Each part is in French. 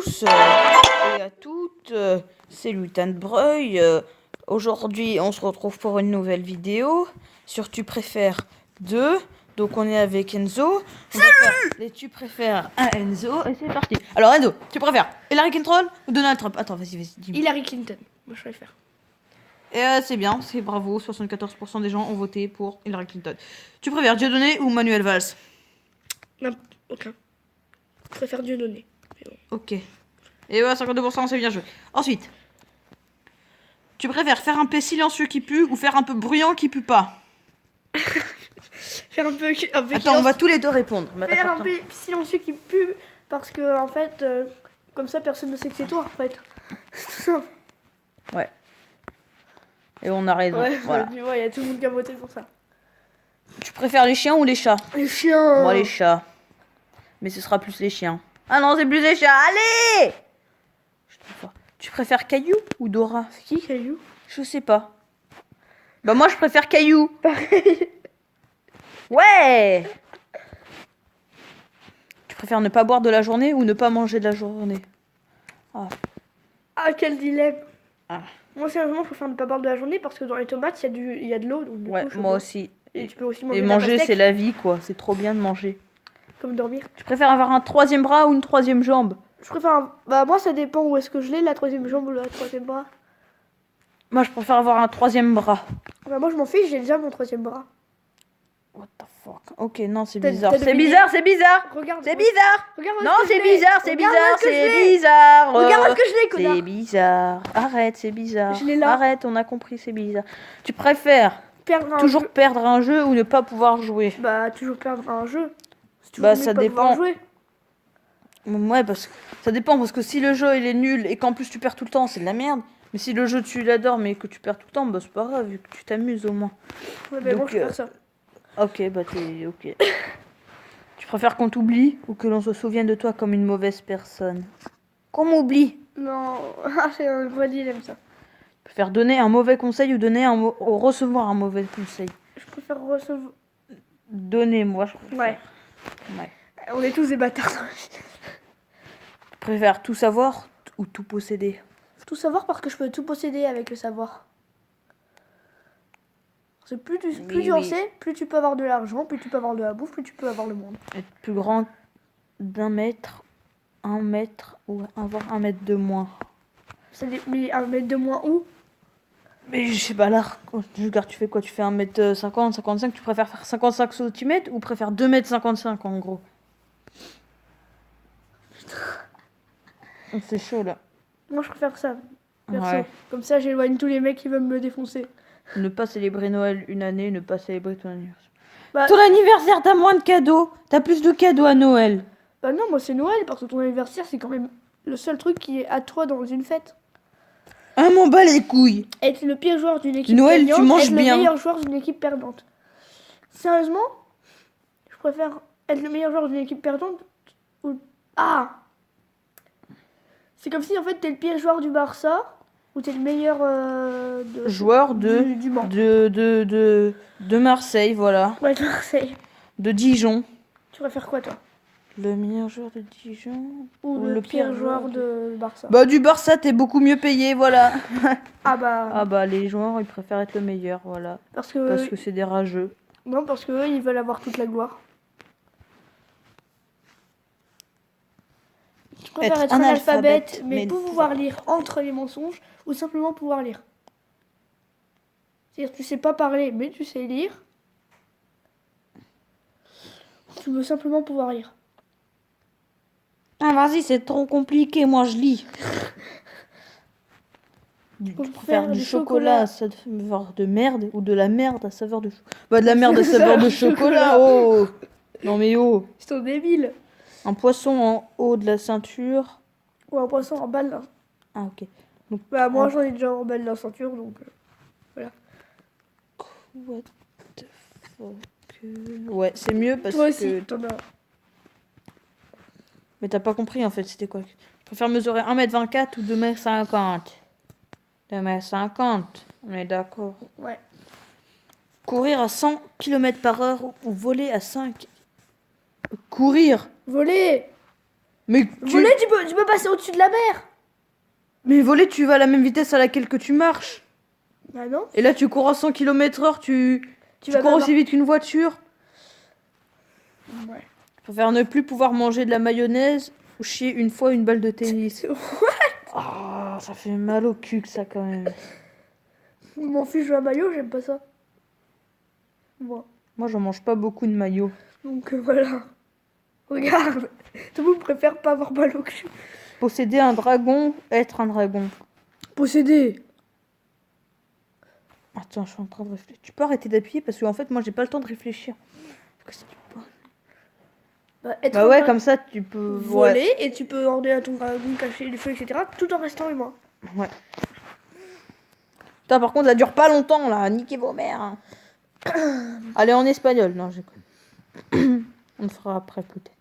tous et à toutes, c'est Lutin de Breuil. Aujourd'hui, on se retrouve pour une nouvelle vidéo sur Tu préfères 2. Donc, on est avec Enzo. On va faire les Tu préfères à Enzo et c'est parti. Alors, Enzo, tu préfères Hillary Clinton ou Donald Trump? Attends, vas-y, dis-moi. Hillary Clinton, moi je préfère. Et c'est bien, c'est bravo. 74% des gens ont voté pour Hillary Clinton. Tu préfères Dieudonné ou Manuel Valls? Non, aucun. Je préfère Dieudonné. Ok. Et ouais, 52%, c'est bien joué. Ensuite, tu préfères faire un paix silencieux qui pue ou faire un peu bruyant qui pue pas? Faire un peu Attends, on va tous les deux répondre. Faire un peu silencieux qui pue parce que en fait, comme ça personne ne sait que c'est toi en fait. C'est tout simple. Ouais. Et on a raison. Ouais, voilà. il y a tout le monde qui a voté pour ça. Tu préfères les chiens ou les chats? Les chiens. Moi, les chats. Mais ce sera plus les chiens. Ah non, c'est plus les chats. Allez! Je suis trop fort. Tu préfères Caillou ou Dora? C'est qui Caillou? Je sais pas. Bah moi, je préfère Caillou. Pareil. Ouais! Tu préfères ne pas boire de la journée ou ne pas manger de la journée? Ah, quel dilemme. Ah. Moi, sérieusement, je préfère ne pas boire de la journée parce que dans les tomates, il y a de l'eau. Donc, du Ouais, coup, je moi bois. aussi. Et tu peux aussi manger Et de la manger, pastèque, c'est la vie, quoi. C'est trop bien de manger. comme dormir. Tu préfères avoir un troisième bras ou une troisième jambe? Je préfère. Bah, moi, ça dépend où est-ce que je l'ai, la troisième jambe ou la troisième bras. Moi, je préfère avoir un troisième bras. Bah, moi, je m'en fiche, j'ai déjà mon troisième bras. What the fuck? Ok, non, c'est T'as- bizarre. t'as C'est deviné bizarre, c'est bizarre. Regarde. C'est bizarre. Regarde Non, où est-ce que c'est je l'ai. bizarre, c'est Regarde où bizarre, est-ce que je c'est l'ai. bizarre. Regarde où est-ce que je l'ai, connard. C'est bizarre. Arrête, c'est bizarre. Je l'ai là. Arrête, on a compris, c'est bizarre. Tu préfères Perdre un toujours jeu. perdre un jeu ou ne pas pouvoir jouer? Bah, toujours perdre un jeu. C'est toujours Bah, mieux ça de pas pouvoir dépend. jouer. Ouais, parce que ça dépend, parce que si le jeu il est nul et qu'en plus tu perds tout le temps, c'est de la merde. Mais si le jeu tu l'adores mais que tu perds tout le temps, bah c'est pas grave, vu que tu t'amuses au moins. Ouais, mais Donc, moi, je préfère ça. Ok, bah t'es ok. Tu préfères qu'on t'oublie ou que l'on se souvienne de toi comme une mauvaise personne? Qu'on m'oublie. Non, c'est un vrai dilemme, ça. Tu préfères donner un mauvais conseil ou donner ou recevoir un mauvais conseil? Je préfère recevoir. Donner, moi je préfère. Ouais. Ouais. On est tous des bâtards. Tu préfères tout savoir ou tout posséder? Tout savoir parce que je peux tout posséder avec le savoir. C'est plus tu en sais, plus tu peux avoir de l'argent, plus tu peux avoir de la bouffe, plus tu peux avoir le monde. Être plus grand d'un mètre, 1 mètre ou avoir 1 mètre de moins? Mais un mètre de moins où? Mais je sais pas là, quand tu regardes, tu fais quoi? Tu fais 1m50, 55, tu préfères faire 55 cm ou préfères 2m55 en gros? C'est chaud là. Moi, je préfère ça. Perso. Ouais. Comme ça, j'éloigne tous les mecs qui veulent me défoncer. Ne pas célébrer Noël une année, ne pas célébrer ton anniversaire. Bah, Ton anniversaire, t'as moins de cadeaux. T'as plus de cadeaux à Noël. bah non, moi c'est Noël parce que ton anniversaire, c'est quand même le seul truc qui est à toi dans une fête. Ah, m'en bats les couilles. Être le pire joueur d'une équipe Noël, tu gagnante, manges être bien. le meilleur joueur d'une équipe perdante. Sérieusement, je préfère être le meilleur joueur d'une équipe perdante ou... Ah! C'est comme si en fait t'es le pire joueur du Barça ou t'es le meilleur Joueur du Mans. de Marseille, voilà. Ouais, de Marseille. De Dijon. Tu préfères quoi toi? Le meilleur joueur de Dijon Ou le pire joueur de Barça? Bah du Barça, t'es beaucoup mieux payé, voilà. Ah bah... Ah bah les joueurs, ils préfèrent être le meilleur, voilà. Parce Parce que... que c'est des rageux. Non, parce que eux, ils veulent avoir toute la gloire. Je préfère être analphabète, mais pouvoir lire entre les mensonges ou simplement pouvoir lire. C'est-à-dire, tu sais pas parler, mais tu sais lire. Tu veux simplement pouvoir lire. Ah vas-y, c'est trop compliqué, moi je lis. Tu préfères du chocolat à saveur de merde ou de la merde à saveur de chocolat? Bah de la merde à saveur de chocolat, oh. Non mais oh. Ils sont débiles. Un poisson en haut de la ceinture. Ou un poisson en bas de la... Ah ok. Donc, Bah moi j'en ai déjà en bas de la ceinture, donc voilà. what the fuck. Ouais, c'est mieux parce Toi que... aussi, t'en as... Mais t'as pas compris en fait, c'était quoi? Je préfère mesurer 1m24 ou 2m50? 2m50, on est d'accord. Ouais. Courir à 100 km/h ou voler à 5... Courir! Voler! Mais Voler, tu peux passer au-dessus de la mer. Mais voler, tu vas à la même vitesse à laquelle que tu marches. Bah non. Et là, tu cours à 100 km/h, tu vas cours pas aussi vite qu'une voiture. Ouais. Je préfère ne plus pouvoir manger de la mayonnaise ou chier une fois une balle de tennis. Ah, ça fait mal au cul que ça quand même. Je m'en fiche de la maillot, j'aime pas ça. Moi. Moi, j'en mange pas beaucoup de maillot. Donc voilà. Regarde. Tout le monde préfère pas avoir mal au cul. Posséder un dragon, être un dragon. Posséder. Attends, je suis en train de réfléchir. Tu peux arrêter d'appuyer parce qu'en fait, moi, j'ai pas le temps de réfléchir. Parce que si tu peux- Être Bah ouais, comme ça, tu peux voler et tu peux order à ton dragon, cacher les feux, etc. tout en restant humain. Ouais. Putain, par contre, ça dure pas longtemps là. Niquez vos mères. Hein. Allez, en espagnol. Non, j'écoute. On le fera après peut-être.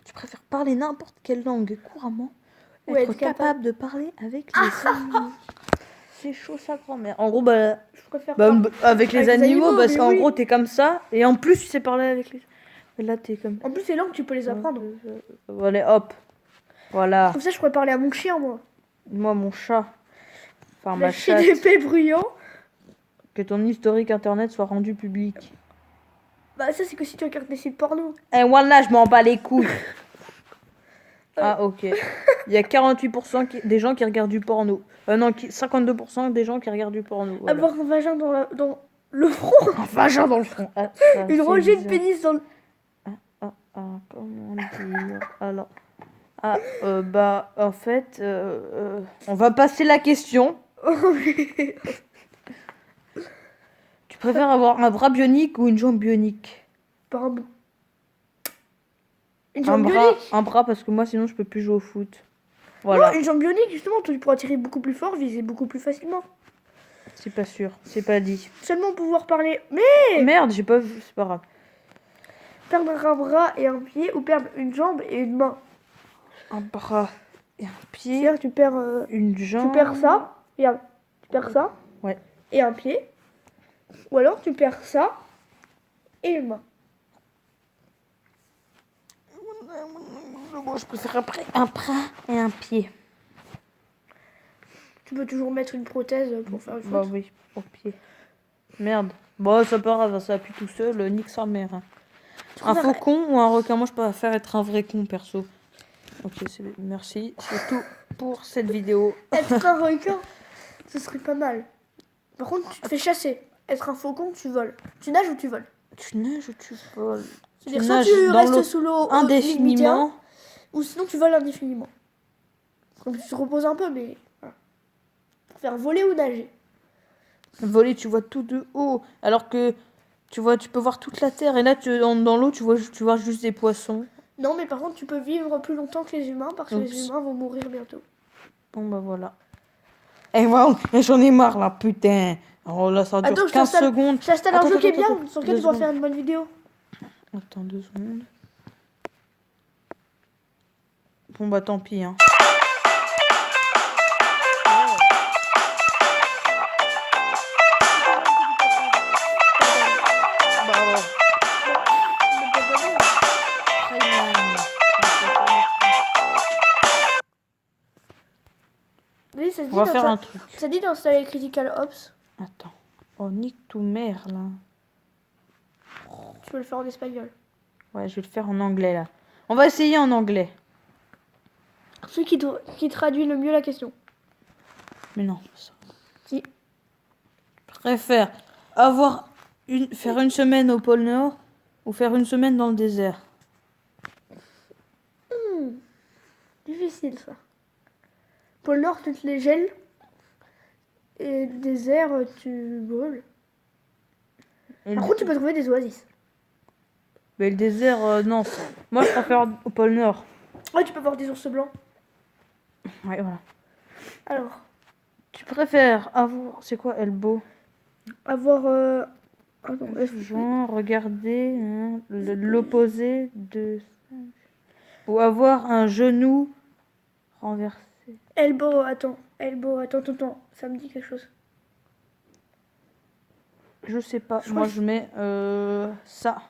Tu préfères parler n'importe quelle langue couramment, Ou être être capable de parler avec les animaux. C'est chaud sa grand-mère. En gros, bah, Je préfère avec les animaux, parce mais qu'en oui. gros, t'es comme ça. Et en plus, tu sais parler avec les... Et là, t'es comme... En plus, les langues, tu peux les apprendre. Voilà, hop. Voilà. Comme ça, je pourrais parler à mon chien, moi. Moi, mon chat. Enfin, ma Lâcher chatte. des paix bruyants. Que ton historique internet soit rendu public. Bah, ça, c'est que si tu regardes des sites porno. Eh, voilà, je m'en bats les couilles. Ah, ok. Il y a 48% des gens qui regardent du porno. Non, 52% des gens qui regardent du porno. Voilà. Avoir un vagin dans le front. Un vagin dans le front. Ah, ça, Une c'est rangée de bizarre. pénis dans le... Comment dire. Alors. Bah, en fait, on va passer la question. Tu préfères avoir un bras bionique ou une jambe bionique? Pardon. Une Un jambe bras, bionique. un bras parce que moi sinon je peux plus jouer au foot. Voilà. Non, une jambe bionique, justement, tu pourras tirer beaucoup plus fort, viser beaucoup plus facilement. C'est pas sûr, c'est pas dit. Seulement pouvoir parler. Mais Oh, merde, j'ai pas vu, c'est pas grave. perdre un bras et un pied ou perdre une jambe et une main. Un bras et un pied, C'est-à-dire tu perds, une jambe. tu perds ça. Regarde, tu perds ça. Ouais. Et un pied. Ou alors tu perds ça et une main. Moi je préfère après un bras et un pied. Tu peux toujours mettre une prothèse pour faire le foot. Bah oui, au pied. Merde. Bon, c'est pas grave, ça appuie tout seul, nique sa mère. Hein. Un préfères- faucon ou un requin? Moi je préfère être un vrai con perso. Ok, merci, c'est tout pour cette vidéo. Être un requin, ce serait pas mal. Par contre, tu te fais chasser. Être un faucon, tu voles. Tu nages ou tu voles. Tu nages ou tu voles? C'est-à-dire soit nages tu dans l'eau restes sous l'eau indéfiniment. ou sinon tu voles indéfiniment. Comme tu te reposes un peu, mais voilà. Faire voler ou nager. Voler, tu vois tout de haut, alors que tu peux voir toute la terre. Et là, dans l'eau, tu vois juste des poissons. Non, mais par contre, tu peux vivre plus longtemps que les humains parce que les Oups. humains vont mourir bientôt. Bon bah voilà. Et voilà, j'en ai marre là, putain. Oh là, ça dure Attends, je 15 secondes. j'installe un Attends, jeu qui est attends, bien, attends, sur lequel 2 tu pourras secondes. faire une bonne vidéo. Attends 2 secondes. Bon bah tant pis. Hein. Oui, ça se dit On va faire un truc. ça dit d'installer Critical Ops. Attends. Oh, nique tout mère là. Tu peux le faire en espagnol. Ouais, je vais le faire en anglais là. On va essayer en anglais. Celui qui traduit le mieux la question. Mais non. Ça. Si. Je préfère faire une semaine au pôle Nord ou faire une semaine dans le désert. Difficile ça. Pôle Nord, tu te les gèles. Et le désert, tu brûles. Par contre, tu peux trouver des oasis. Mais le désert, non. Moi, je préfère au pôle Nord. Ouais, tu peux voir des ours blancs. Ouais, voilà. Alors, Tu préfères avoir... C'est quoi, Elbow? avoir... Attends, Genre, regarder hein, l'opposé de... Ou avoir un genou renversé. elbow, attends, attends. Ça me dit quelque chose. Je sais pas. Je Moi, crois je mets ça.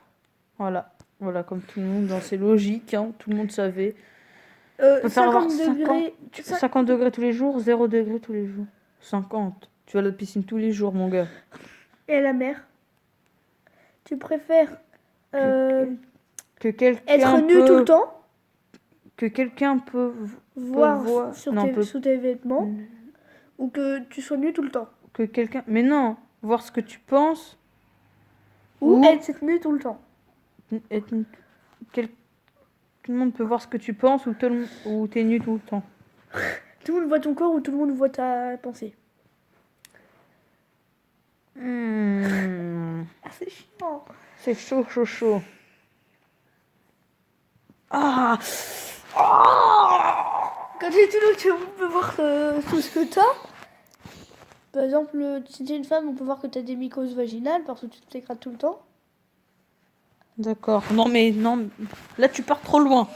Voilà. Voilà, comme tout le monde. C'est logique. Hein, tout le monde savait. peux faire avoir 50 degrés. 50 degrés tous les jours, 0 degrés tous les jours. 50. Tu vas à la piscine tous les jours, mon gars. Et la mer. Tu préfères Que quelqu'un être nu tout le temps, Que quelqu'un peut voir voir- sur non, peut- sous tes vêtements, ou que tu sois nu tout le temps. Que quelqu'un... Mais non, voir ce que tu penses. Ou être nu tout le temps. être- quel- Tout le monde peut voir ce que tu penses ou t'es nu tout le temps. Tout le monde voit ton corps ou tout le monde voit ta pensée. Ah, c'est chiant. C'est chaud, chaud, chaud. Ah, Quand tu es tout nu, tout le monde peut voir tout ce que t'as. Par exemple, si t'es une femme, on peut voir que t'as des mycoses vaginales parce que tu t'écrases tout le temps. d'accord. Non, mais non. Là, tu pars trop loin.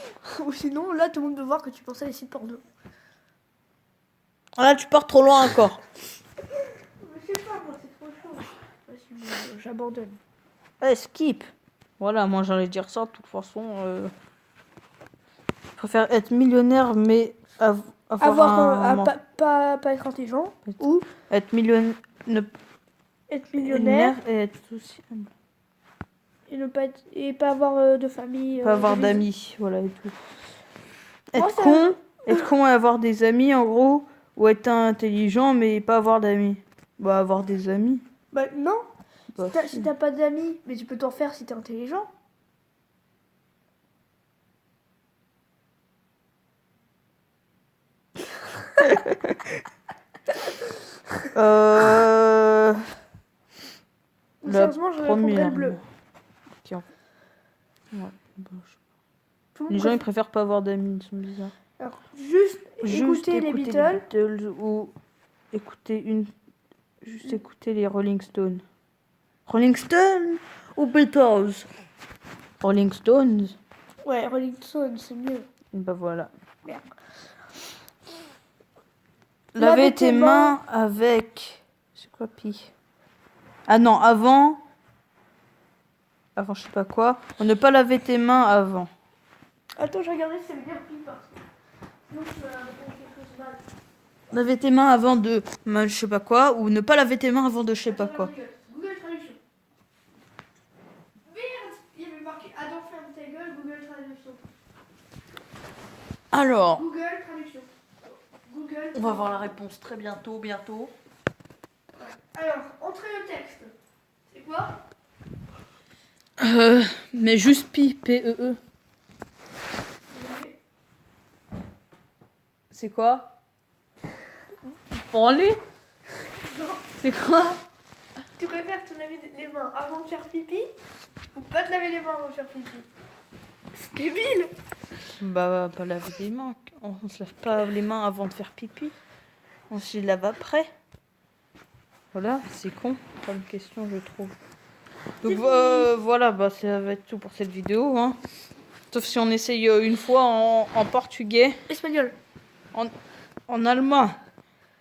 Ou sinon, là, tout le monde peut voir que tu penses à des sites porno. Là, tu pars trop loin encore. Je sais pas, moi, c'est trop chaud. Vas-y, j'abandonne. Skip. Voilà, moi, j'allais dire ça. De toute façon, je préfère être millionnaire, mais avoir Pas être intelligent. Ou être millionnaire. être millionnaire Et être aussi... et pas avoir de famille. Pas avoir de d'amis, voilà et tout. Moi, Être con et avoir des amis en gros, ou être intelligent mais pas avoir d'amis. Bah avoir des amis. Bah non, Bah, si t'as pas d'amis, mais tu peux t'en faire si t'es intelligent. La Sérieusement, je répondrais le bleu. Ouais, bah, Tout le les monde gens ils préfèrent pas avoir d'amis, ils sont bizarres. Alors, juste écouter les Beatles. Ou juste écouter les Rolling Stones. Rolling Stones ou Beatles? Rolling Stones. Ouais, Rolling Stone, c'est mieux. Bah voilà. Merde. Laver tes mains avec... C'est quoi pi? Ah non, avant... Avant je sais pas quoi. Ne pas laver tes mains avant. Attends, je regardais si ça veut dire pi parce que sinon tu vas répondre quelque chose mal. Laver tes mains avant de... je sais pas quoi. Ou ne pas laver tes mains avant de je sais pas quoi. Google Traduction. Merde, il y avait marqué Adam ferme ta gueule, Google Traduction. Alors... Google Traduction. Google. On va voir la réponse très bientôt. Alors, entrez le texte. C'est quoi? Mais juste pi, P-E-E. C'est quoi? Branler? Non. C'est quoi? Tu préfères te laver les mains avant de faire pipi ou pas te laver les mains avant de faire pipi? C'est débile. Bah, pas laver les mains. On se lave pas les mains avant de faire pipi. On se les lave après. Voilà, c'est con comme question, je trouve. Donc voilà, bah ça va être tout pour cette vidéo. Hein. Sauf si on essaye une fois en portugais. Espagnol. En allemand.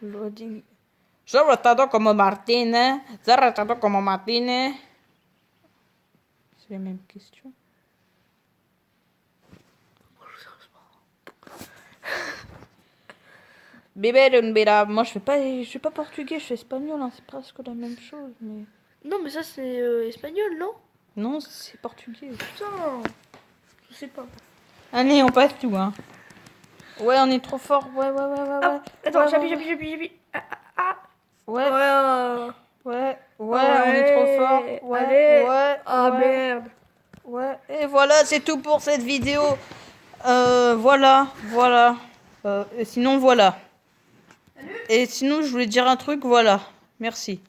Loading. J'ai retardé comme Martine. J'ai retardé comme Martine. C'est les mêmes questions. Moi je fais pas portugais, je fais espagnol, hein. C'est presque la même chose, mais. Non, mais ça c'est espagnol, non? Non, c'est portugais. Putain, je sais pas. Allez, on passe tout, hein. Ouais, on est trop fort. Ouais. Ah, attends, j'appuie. Ouais. Ouais. On est trop fort. Ouais. Allez. Ouais. Ah ouais. merde. Ouais. Et voilà, c'est tout pour cette vidéo. Voilà. Et sinon, voilà. Et sinon, je voulais dire un truc, voilà. Merci.